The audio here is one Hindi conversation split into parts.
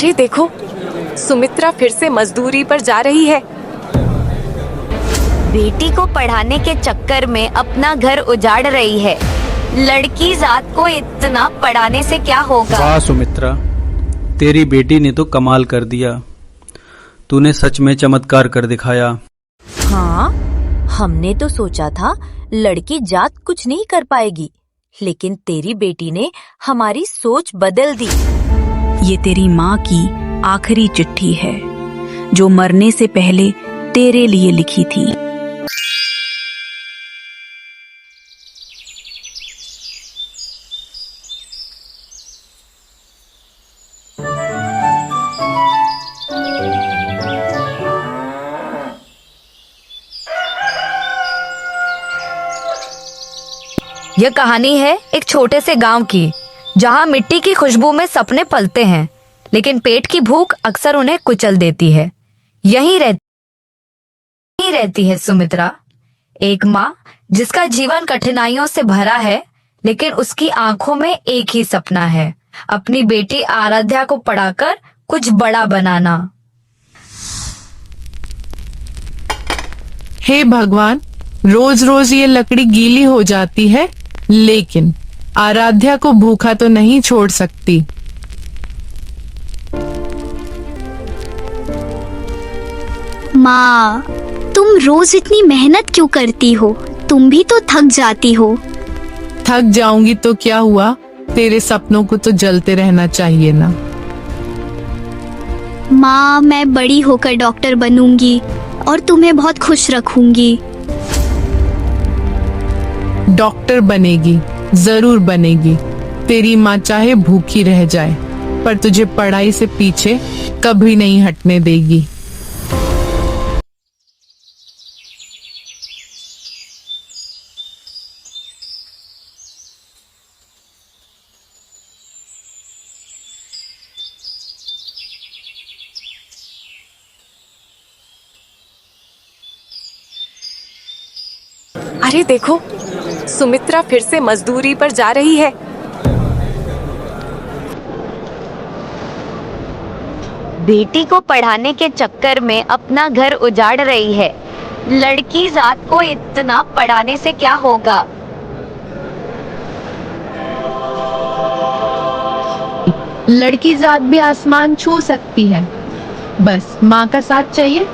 अरे देखो, सुमित्रा फिर से मजदूरी पर जा रही है। बेटी को पढ़ाने के चक्कर में अपना घर उजाड़ रही है। लड़की जात को इतना पढ़ाने से क्या होगा? वाह सुमित्रा, तेरी बेटी ने तो कमाल कर दिया। तूने सच में चमत्कार कर दिखाया। हाँ, हमने तो सोचा था लड़की जात कुछ नहीं कर पाएगी, लेकिन तेरी बेटी ने हमारी सोच बदल दी। ये तेरी माँ की आखिरी चिट्ठी है, जो मरने से पहले तेरे लिए लिखी थी। यह कहानी है एक छोटे से गांव की, जहां मिट्टी की खुशबू में सपने पलते हैं, लेकिन पेट की भूख अक्सर उन्हें कुचल देती है। यहीं रहती है सुमित्रा, एक माँ जिसका जीवन कठिनाइयों से भरा है, लेकिन उसकी आंखों में एक ही सपना है, अपनी बेटी आराध्या को पढ़ाकर कुछ बड़ा बनाना। हे भगवान, रोज रोज ये लकड़ी गीली हो जाती है, लेकिन आराध्या को भूखा तो नहीं छोड़ सकती। माँ, तुम रोज इतनी मेहनत क्यों करती हो? तुम भी तो थक जाती हो। थक जाऊंगी तो क्या हुआ, तेरे सपनों को तो जलते रहना चाहिए ना। माँ, मैं बड़ी होकर डॉक्टर बनूंगी और तुम्हें बहुत खुश रखूंगी। डॉक्टर बनेगी, जरूर बनेगी। तेरी माँ चाहे भूखी रह जाए, पर तुझे पढ़ाई से पीछे कभी नहीं हटने देगी। अरे देखो, सुमित्रा फिर से मजदूरी पर जा रही है। बेटी को पढ़ाने के चक्कर में अपना घर उजाड़ रही है। लड़की जात को इतना पढ़ाने से क्या होगा? लड़की जात भी आसमान छू सकती है, बस माँ का साथ चाहिए।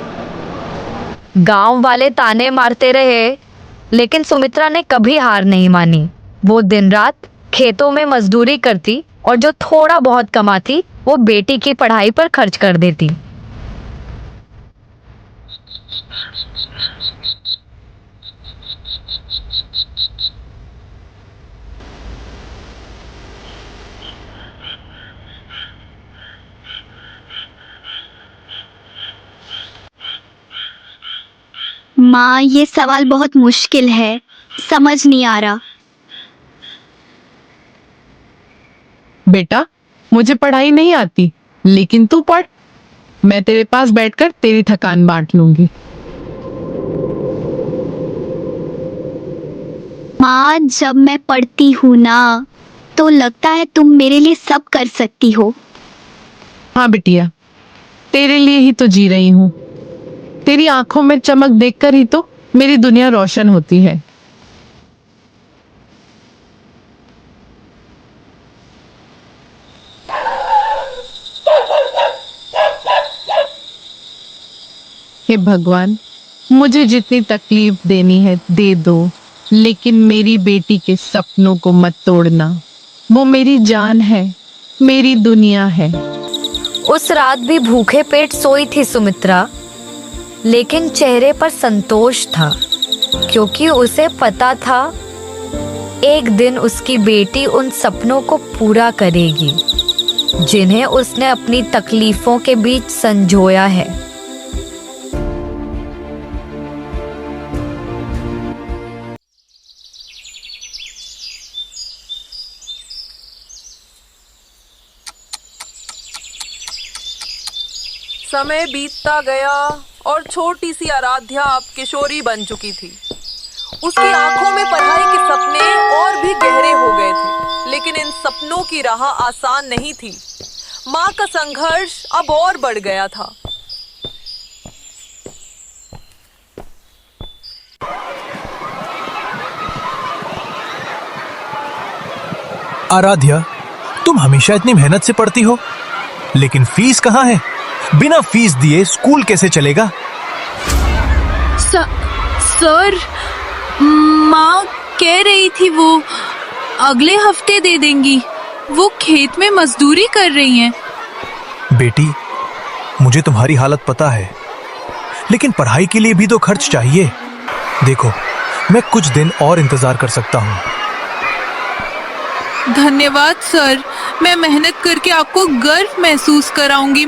गांव वाले ताने मारते रहे, लेकिन सुमित्रा ने कभी हार नहीं मानी। वो दिन रात खेतों में मजदूरी करती और जो थोड़ा बहुत कमाती वो बेटी की पढ़ाई पर खर्च कर देती। माँ, ये सवाल बहुत मुश्किल है, समझ नहीं आ रहा। बेटा, मुझे पढ़ाई नहीं आती, लेकिन तू पढ़। मैं तेरे पास बैठकर तेरी थकान बांट लूंगी। माँ, जब मैं पढ़ती हूँ ना, तो लगता है तुम मेरे लिए सब कर सकती हो। हाँ बिटिया, तेरे लिए ही तो जी रही हूँ। तेरी आंखों में चमक देखकर ही तो मेरी दुनिया रोशन होती है। हे भगवान, मुझे जितनी तकलीफ देनी है दे दो, लेकिन मेरी बेटी के सपनों को मत तोड़ना। वो मेरी जान है, मेरी दुनिया है। उस रात भी भूखे पेट सोई थी सुमित्रा, लेकिन चेहरे पर संतोष था, क्योंकि उसे पता था एक दिन उसकी बेटी उन सपनों को पूरा करेगी जिन्हें उसने अपनी तकलीफों के बीच संजोया है। समय बीतता गया और छोटी सी आराध्या अब किशोरी बन चुकी थी। उसकी आंखों में पढ़ाई के सपने और भी गहरे हो गए थे, लेकिन इन सपनों की राह आसान नहीं थी। माँ का संघर्ष अब और बढ़ गया था। आराध्या, तुम हमेशा इतनी मेहनत से पढ़ती हो, लेकिन फीस कहाँ है? बिना फीस दिए स्कूल कैसे चलेगा? सर, माँ कह रही थी वो अगले हफ्ते दे देंगी। वो खेत में मजदूरी कर रही हैं। बेटी, मुझे तुम्हारी हालत पता है, लेकिन पढ़ाई के लिए भी तो खर्च चाहिए। देखो, मैं कुछ दिन और इंतजार कर सकता हूँ। धन्यवाद सर, मैं मेहनत करके आपको गर्व महसूस कराऊंगी।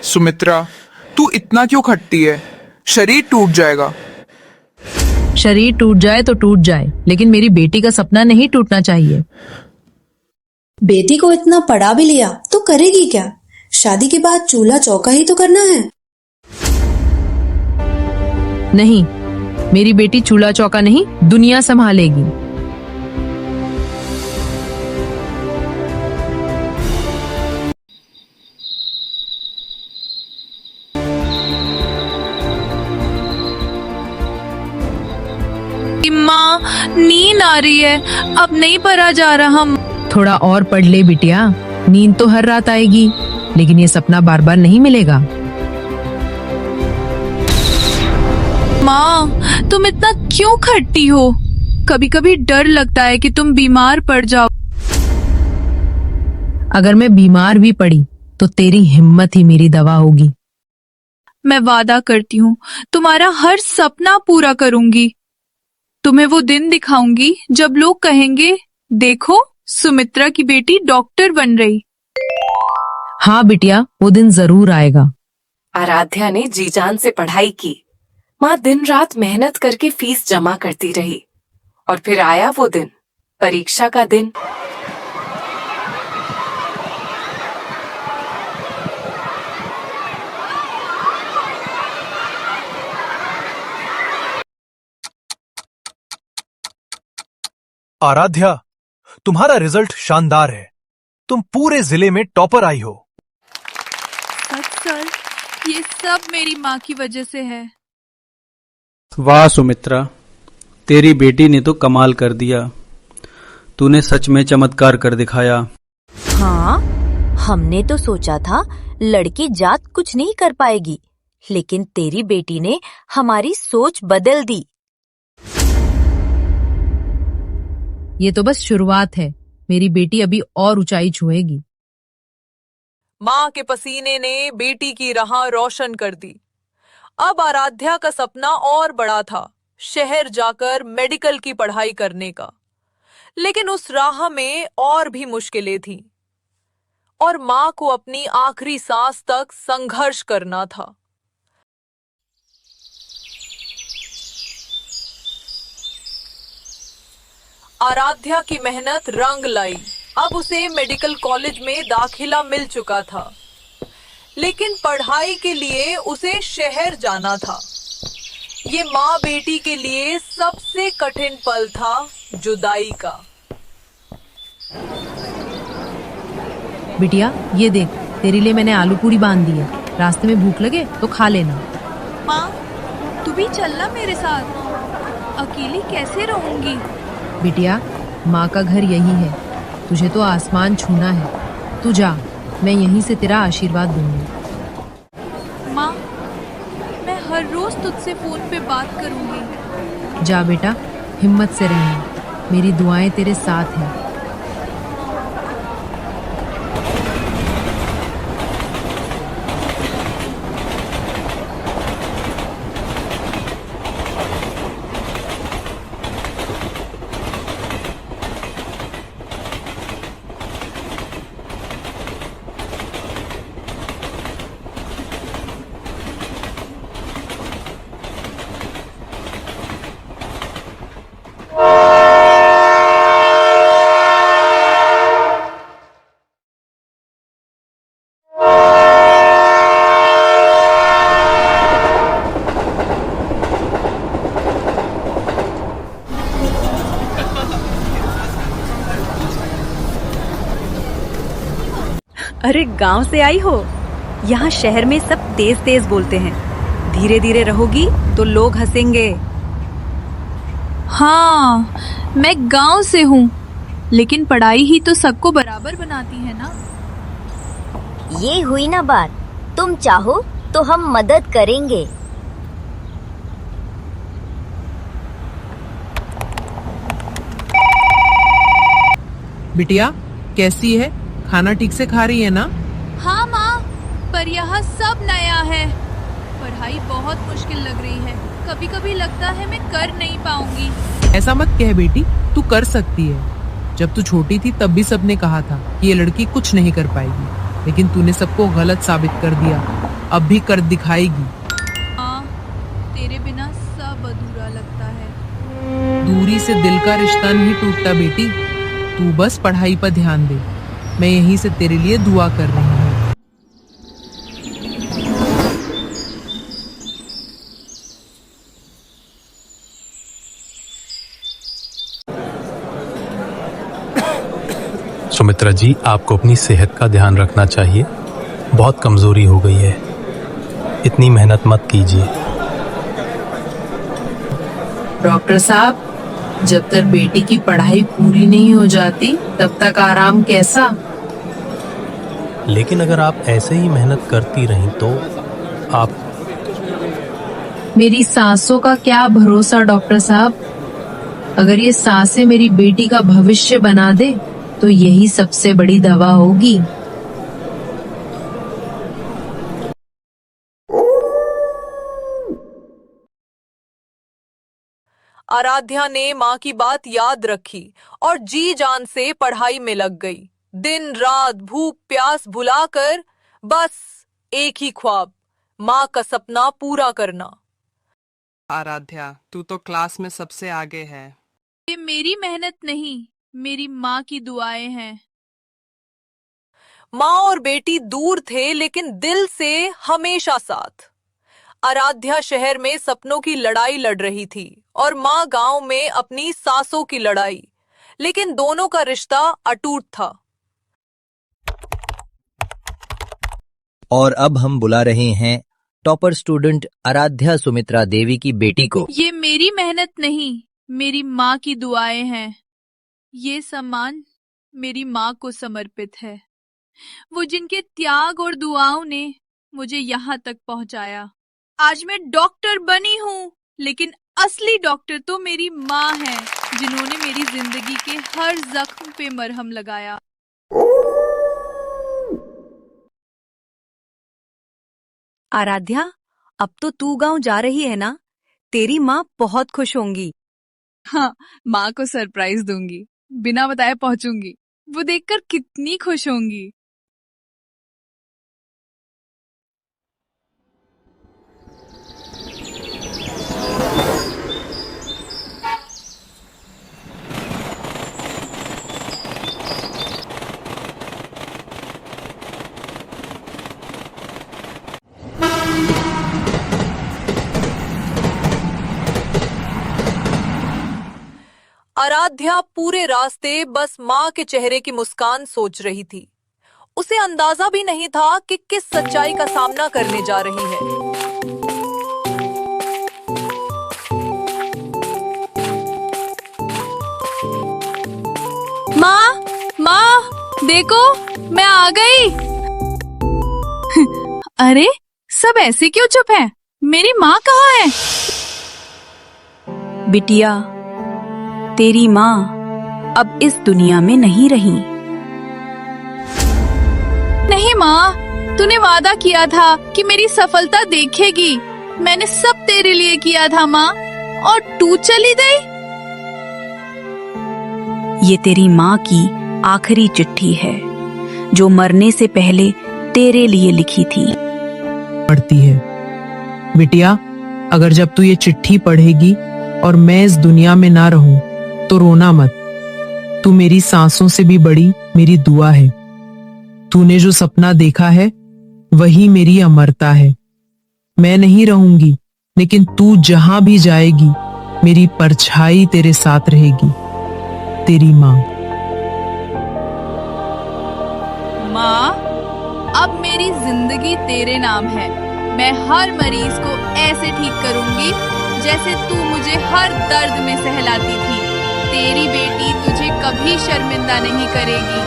सुमित्रा, तू इतना क्यों खटती है? शरीर टूट जाएगा। शरीर टूट जाए तो टूट जाए, लेकिन मेरी बेटी का सपना नहीं टूटना चाहिए। बेटी को इतना पढ़ा भी लिया तो करेगी क्या? शादी के बाद चूल्हा चौका ही तो करना है। नहीं, मेरी बेटी चूल्हा चौका नहीं, दुनिया संभालेगी। माँ, नींद आ रही है, अब नहीं पढ़ा जा रहा। थोड़ा और पढ़ ले बिटिया, नींद तो हर रात आएगी, लेकिन ये सपना बार बार नहीं मिलेगा। माँ, तुम इतना क्यों खटती हो? कभी कभी डर लगता है कि तुम बीमार पड़ जाओ। अगर मैं बीमार भी पड़ी तो तेरी हिम्मत ही मेरी दवा होगी। मैं वादा करती हूँ, तुम्हारा हर सपना पूरा करूंगी। तुम्हें वो दिन दिखाऊंगी जब लोग कहेंगे, देखो सुमित्रा की बेटी डॉक्टर बन रही। हाँ बिटिया, वो दिन जरूर आएगा। आराध्या ने जी जान से पढ़ाई की। माँ दिन रात मेहनत करके फीस जमा करती रही, और फिर आया वो दिन, परीक्षा का दिन। आराध्या, तुम्हारा रिजल्ट शानदार है। तुम पूरे जिले में टॉपर आई हो। सर, ये सब मेरी माँ की वजह से है। वाह सुमित्रा, तेरी बेटी ने तो कमाल कर दिया। तूने सच में चमत्कार कर दिखाया। हाँ, हमने तो सोचा था लड़की जात कुछ नहीं कर पाएगी, लेकिन तेरी बेटी ने हमारी सोच बदल दी। ये तो बस शुरुआत है, मेरी बेटी अभी और ऊंचाई छुएगी। माँ के पसीने ने बेटी की राह रोशन कर दी। अब आराध्या का सपना और बड़ा था, शहर जाकर मेडिकल की पढ़ाई करने का। लेकिन उस राह में और भी मुश्किलें थीं, और माँ को अपनी आखिरी सांस तक संघर्ष करना था। आराध्या की मेहनत रंग लाई। अब उसे मेडिकल कॉलेज में दाखिला मिल चुका था, लेकिन पढ़ाई के लिए उसे शहर जाना था। ये माँ बेटी के लिए सबसे कठिन पल था, जुदाई का। बिटिया ये देख, तेरे लिए मैंने आलू पूरी बांध दी है, रास्ते में भूख लगे तो खा लेना। माँ, तू भी चलना मेरे साथ, अकेली कैसे रहूंगी? बिटिया, माँ का घर यही है, तुझे तो आसमान छूना है। तू जा, मैं यहीं से तेरा आशीर्वाद दूंगी। माँ, मैं हर रोज तुझसे फोन पे बात करूंगी। जा बेटा, हिम्मत से रहना, मेरी दुआएं तेरे साथ हैं। अरे गांव से आई हो? यहाँ शहर में सब तेज तेज बोलते हैं। धीरे धीरे रहोगी तो लोग हंसेंगे। हाँ, मैं गांव से हूँ, लेकिन पढ़ाई ही तो सबको बराबर बनाती है ना। ये हुई ना बात। तुम चाहो तो हम मदद करेंगे। बिटिया कैसी है? खाना ठीक से खा रही है ना? हाँ माँ, पर यहाँ सब नया है। पढ़ाई बहुत मुश्किल लग रही है। कभी कभी लगता है मैं कर नहीं पाऊंगी। ऐसा मत कह बेटी, तू कर सकती है। जब तू छोटी थी तब भी सबने कहा था कि ये लड़की कुछ नहीं कर पाएगी, लेकिन तूने सबको गलत साबित कर दिया। अब भी कर दिखाएगी। हाँ, तेरे बिना सब अधूरा लगता है। दूरी से दिल का रिश्ता नहीं टूटता बेटी। तू बस पढ़ाई पर ध्यान दे। मैं यहीं से तेरे लिए दुआ कर रही हूँ। सुमित्रा जी, आपको अपनी सेहत का ध्यान रखना चाहिए। बहुत कमजोरी हो गई है। इतनी मेहनत मत कीजिए। डॉक्टर साहब, जब तक बेटी की पढ़ाई पूरी नहीं हो जाती तब तक आराम कैसा? लेकिन अगर आप ऐसे ही मेहनत करती रहीं तो आप... मेरी सांसों का क्या भरोसा डॉक्टर साहब। अगर ये सांसें मेरी बेटी का भविष्य बना दे तो यही सबसे बड़ी दवा होगी। आराध्या ने माँ की बात याद रखी और जी जान से पढ़ाई में लग गई। दिन रात भूख प्यास भुलाकर बस एक ही ख्वाब, माँ का सपना पूरा करना। आराध्या, तू तो क्लास में सबसे आगे है। ये मेरी मेहनत नहीं, मेरी माँ की दुआएं हैं। माँ और बेटी दूर थे लेकिन दिल से हमेशा साथ। आराध्या शहर में सपनों की लड़ाई लड़ रही थी और माँ गांव में अपनी सांसों की लड़ाई, लेकिन दोनों का रिश्ता अटूट था। और अब हम बुला रहे हैं टॉपर स्टूडेंट आराध्या सुमित्रा देवी की बेटी को। ये मेरी मेहनत नहीं, मेरी माँ की दुआएं हैं। ये सम्मान मेरी माँ को समर्पित है, वो जिनके त्याग और दुआओं ने मुझे यहाँ तक पहुँचाया। आज मैं डॉक्टर बनी हूँ, लेकिन असली डॉक्टर तो मेरी माँ है, जिन्होंने मेरी जिंदगी के हर जख्म पे मरहम लगाया। आराध्या, अब तो तू गांव जा रही है ना? तेरी माँ बहुत खुश होंगी। हाँ, माँ को सरप्राइज दूंगी, बिना बताए पहुंचूंगी। वो देखकर कितनी खुश होंगी। आराध्या पूरे रास्ते बस माँ के चेहरे की मुस्कान सोच रही थी। उसे अंदाजा भी नहीं था कि किस सच्चाई का सामना करने जा रही है। माँ, माँ, देखो मैं आ गई। अरे, सब ऐसे क्यों चुप हैं? मेरी माँ कहाँ है? बिटिया, तेरी माँ अब इस दुनिया में नहीं रही। नहीं माँ, तूने वादा किया था कि मेरी सफलता देखेगी। मैंने सब तेरे लिए किया था माँ, और तू चली गई। ये तेरी माँ की आखिरी चिट्ठी है, जो मरने से पहले तेरे लिए लिखी थी। पढ़ती है बिटिया, अगर जब तू ये चिट्ठी पढ़ेगी और मैं इस दुनिया में ना रहूं तो रोना मत। तू मेरी सांसों से भी बड़ी मेरी दुआ है। तूने जो सपना देखा है वही मेरी अमरता है। मैं नहीं रहूंगी, लेकिन तू जहां भी जाएगी मेरी परछाई तेरे साथ रहेगी। तेरी माँ। माँ, अब मेरी जिंदगी तेरे नाम है। मैं हर मरीज को ऐसे ठीक करूंगी जैसे तू मुझे हर दर्द में सहलाती थी। तेरी बेटी तुझे कभी शर्मिंदा नहीं करेगी।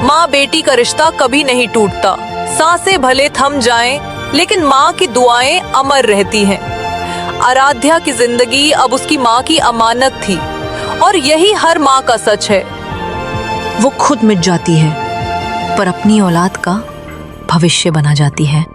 माँ बेटी का रिश्ता कभी नहीं टूटता। सांसें भले थम जाएं, लेकिन माँ की दुआएं अमर रहती हैं। आराध्या की जिंदगी अब उसकी माँ की अमानत थी, और यही हर माँ का सच है। वो खुद मिट जाती है पर अपनी औलाद का भविष्य बना जाती है।